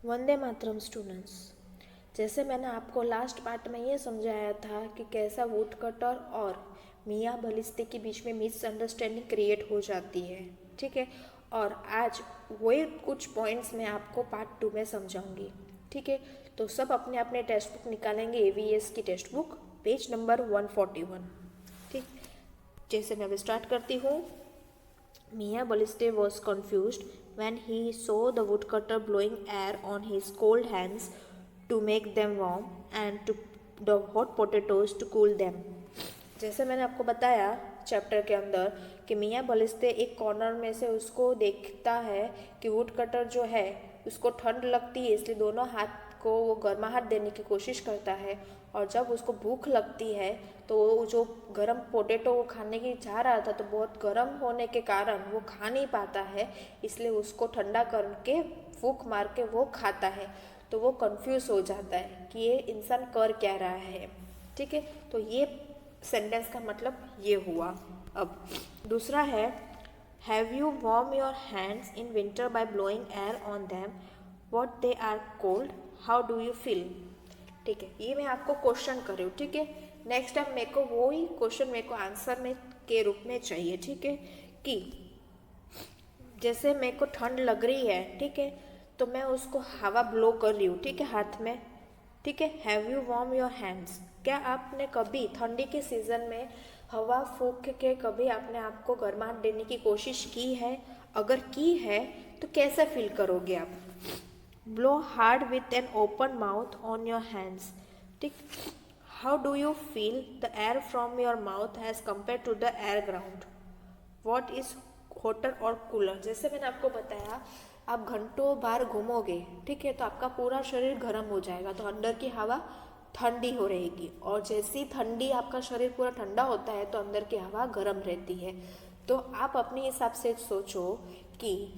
Vande Mataram students. जैसे मैंने आपको लास्ट पार्ट में ये समझाया था कि कैसा वुड कटर और मियाँ बलिस्ते के बीच में मिसअंडरस्टैंडिंग क्रिएट हो जाती है, ठीक है। और आज वही कुछ पॉइंट्स मैं आपको पार्ट 2 में समझाऊंगी, ठीक है। तो सब अपने अपने टेक्स्ट बुक निकालेंगे, एवीएस की टेक्स्ट बुक, पेज नंबर 141, ठीक। जैसे मैं अभी स्टार्ट करती हूँ। Mia Balliste was confused when he saw the woodcutter blowing air on his cold hands to make them warm and to the hot potatoes to cool them. जैसे मैंने आपको बताया चैप्टर के अंदर कि मियाँ बलिस्ते एक कॉर्नर में से उसको देखता है कि वुड कटर जो है उसको ठंड लगती है, इसलिए दोनों हाथ को वो गर्माहट देने की कोशिश करता है। और जब उसको भूख लगती है तो वो जो गरम पोटैटो वो खाने की चाह रहा था, तो बहुत गर्म होने के कारण वो खा नहीं पाता है, इसलिए उसको ठंडा करके फूंक मार के वो खाता है। तो वो कंफ्यूज हो जाता है कि ये इंसान कर क्या रहा है, ठीक है। तो ये सेंटेंस का मतलब ये हुआ। अब दूसरा है, have you warm your hands in winter by blowing air on them, what they are cold, how do you feel. ठीक है, ये मैं आपको क्वेश्चन कर रही हूँ, ठीक है। नेक्स्ट टाइम मेरे को वो ही क्वेश्चन मेरे को आंसर में के रूप में चाहिए, ठीक है। कि जैसे मेरे को ठंड लग रही है, ठीक है, तो मैं उसको हवा ब्लो कर रही हूँ, ठीक है, हाथ में, ठीक है। Have you warm your hands, क्या आपने कभी ठंडी के सीज़न में हवा फूंक के कभी आपने आपको गर्माहट देने की कोशिश की है? अगर की है तो कैसे फील करोगे आप? Blow hard with an open mouth on your hands, ठीक। How do you feel the air from your mouth as compare to the air ground, what is hotter or cooler. जैसे मैंने आपको बताया, आप घंटों बार घूमोगे, ठीक है, तो आपका पूरा शरीर गर्म हो जाएगा, तो अंदर की हवा ठंडी हो रहेगी। और जैसी ठंडी आपका शरीर पूरा ठंडा होता है तो अंदर की हवा गर्म रहती है। तो आप अपने हिसाब से सोचो कि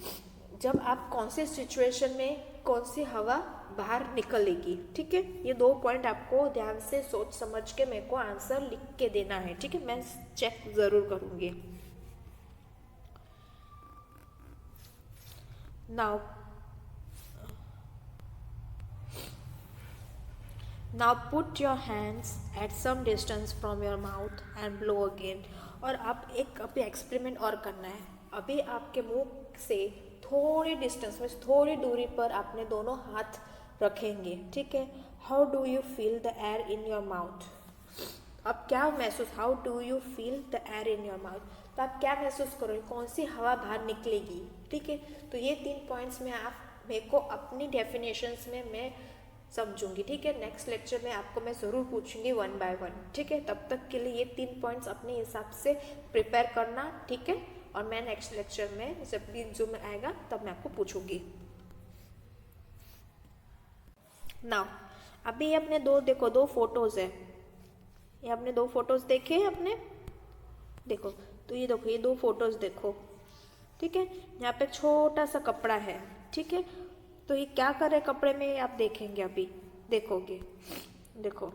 जब आप कौन सी सिचुएशन में कौन सी हवा बाहर निकलेगी, ठीक है। ये 2 पॉइंट आपको ध्यान से सोच समझ के मेरे को आंसर लिख के देना है, ठीक है। मैं चेक ज़रूर करूँगी। Now, now put your hands at some distance from your mouth and blow again. और आप एक अभी एक्सपेरिमेंट और करना है। अभी आपके मुंह से थोड़ी डिस्टेंस में, थोड़ी दूरी पर आपने दोनों हाथ रखेंगे, ठीक है। How do you feel the air in your mouth. अब क्या महसूस, how do you feel the air in your mouth, तो आप क्या महसूस करोगे, कौन सी हवा बाहर निकलेगी, ठीक है। तो ये 3 पॉइंट्स में आप मेरे को अपनी डेफिनेशंस में मैं समझूंगी, ठीक है। नेक्स्ट लेक्चर में आपको मैं ज़रूर पूछूंगी 1 बाय 1, ठीक है। तब तक के लिए ये 3 पॉइंट्स अपने हिसाब से प्रिपेयर करना, ठीक है। और मैं नेक्स्ट लेक्चर में जब भी जूम आएगा तब मैं आपको पूछूंगी। नाउ अभी अपने देखो 2 फोटोज़ है, ये आपने 2 फोटोज़ देखे हैं अपने, देखो। तो ये देखो, ये 2 फोटोज़ देखो, ठीक है। यहाँ पे छोटा सा कपड़ा है, ठीक है। तो ये क्या कर रहे कपड़े में, आप देखेंगे, अभी देखोगे। देखो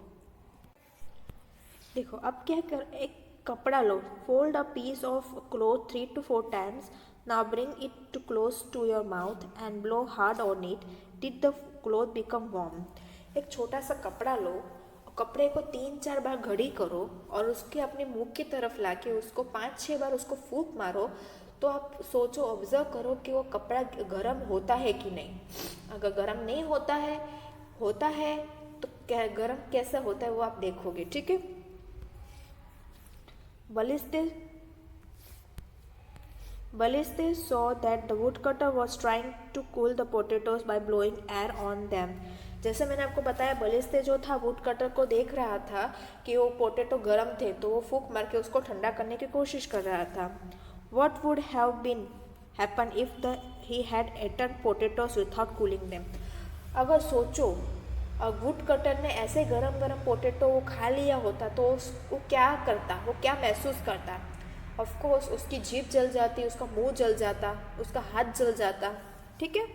देखो, अब क्या कर, एक कपड़ा लो, fold a piece of cloth 3 to 4 times, now bring it to close to your mouth and blow hard on it, did the cloth become warm. एक छोटा सा कपड़ा लो, कपड़े को 3-4 बार घड़ी करो और उसके अपने मुंह की तरफ लाके उसको 5-6 बार उसको फूंक मारो। तो आप सोचो, ऑब्जर्व करो कि वो कपड़ा गर्म होता है कि नहीं। अगर गर्म नहीं होता है तो क्या गर्म कैसा होता है वो आप देखोगे, ठीक है। Baliste saw that the woodcutter was trying to cool the potatoes by blowing air on them. जैसे मैंने आपको बताया, बलिस्ते जो था वुडकटर को देख रहा था कि वो पोटैटो गर्म थे, तो वो फूंक मार के उसको ठंडा करने की कोशिश कर रहा था। What would have been happen if he had eaten potatoes without cooling them? अगर सोचो, वुड कटर ने ऐसे गरम गरम पोटैटो वो खा लिया होता तो वो क्या करता, वो क्या महसूस करता। ऑफ कोर्स उसकी जीभ जल जाती, उसका मुंह जल जाता, उसका हाथ जल जाता, ठीक है।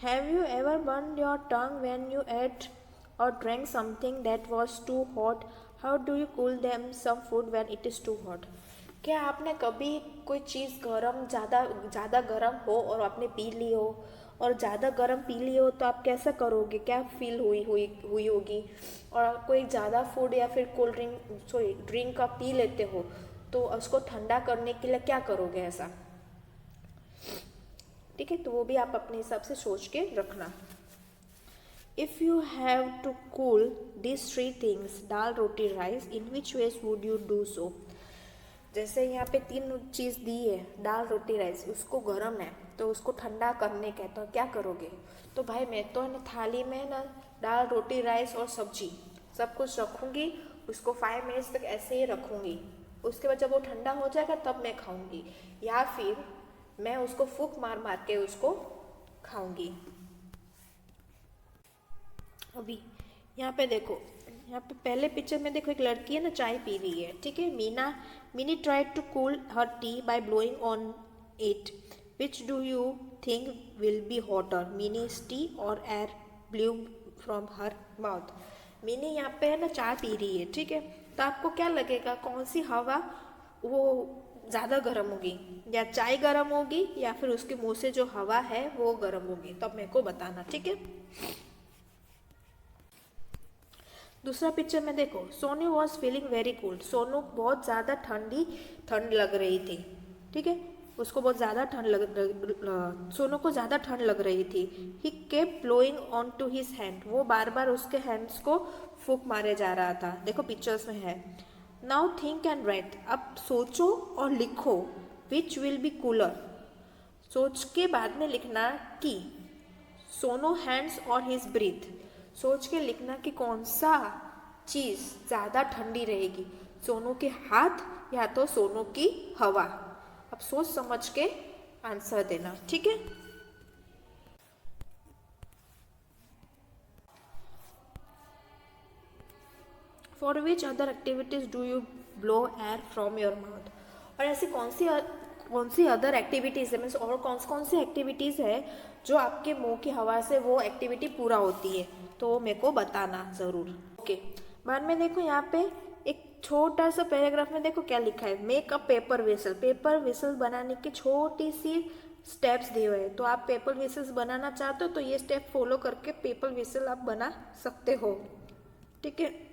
Have you ever burn your tongue when you ate or drank something that was too hot, how do you cool them some food when it is too hot? क्या आपने कभी कोई चीज़ गरम ज़्यादा गरम हो और आपने पी ली हो, और ज़्यादा गरम पी ली हो तो आप कैसा करोगे, क्या फील हुई होगी? और कोई ज़्यादा फूड या फिर कोल्ड ड्रिंक आप पी लेते हो तो उसको ठंडा करने के लिए क्या करोगे ऐसा? ठीक है, तो वो भी आप अपने हिसाब से सोच के रखना। If you have to cool this three things, dal roti rice, in which ways would you do so? जैसे यहाँ पे 3 चीज़ दी है, दाल रोटी राइस, उसको गर्म है तो उसको ठंडा करने का है तो क्या करोगे? तो भाई मैं तो ना थाली में ना दाल रोटी राइस और सब्जी सब कुछ रखूँगी, उसको 5 मिनट्स तक ऐसे ही रखूँगी। उसके बाद जब वो ठंडा हो जाएगा तब मैं खाऊँगी, या फिर मैं उसको फूंक मार मार के उसको खाऊँगी। अभी यहाँ पे देखो, यहाँ पे पहले पिक्चर में देखो एक लड़की है ना, चाय पी रही है, ठीक है। Minnie tried to cool her tea by blowing on it, which do you think will be hotter, Minnie's tea or air blew from her mouth? Minnie यहाँ पे है ना चाय पी रही है, ठीक है। तो आपको क्या लगेगा, कौन सी हवा वो ज़्यादा गर्म होगी, या चाय गर्म होगी या फिर उसके मुंह से जो हवा है वो गर्म होगी? तो अब मेरे को बताना, ठीक है। दूसरा पिक्चर में देखो, Sonu was feeling very cold, Sonu बहुत ज़्यादा ठंड लग रही थी, ठीक है। उसको बहुत ज़्यादा सोनू को ज़्यादा ठंड लग रही थी। He kept blowing on to his hand, वो बार बार उसके हैंड्स को फूंक मारे जा रहा था। देखो पिक्चर्स में है। नाउ थिंक एंड राइट, अब सोचो और लिखो, विच विल बी कूलर। सोच के बाद में लिखना कि सोनू हैंड्स और हिज ब्रीथ, सोच के लिखना कि कौन सा चीज़ ज़्यादा ठंडी रहेगी, सोनू के हाथ या तो सोनू की हवा। अब सोच समझ के आंसर देना, ठीक है। For which other activities do you blow air from your mouth? और ऐसी कौन सी अदर एक्टिविटीज़ है, मीन्स और कौन सी एक्टिविटीज़ है जो आपके मुंह की हवा से वो एक्टिविटी पूरा होती है, तो वो मेरे को बताना ज़रूर, ओके। बाद में देखो यहाँ पे एक छोटा सा पैराग्राफ में देखो क्या लिखा है, मेक अ पेपर वेसल बनाने की छोटी सी स्टेप्स दिए हुए हैं। तो आप पेपर वेसल्स बनाना चाहते हो तो ये स्टेप फॉलो करके पेपर वेसल आप बना सकते हो, ठीक है।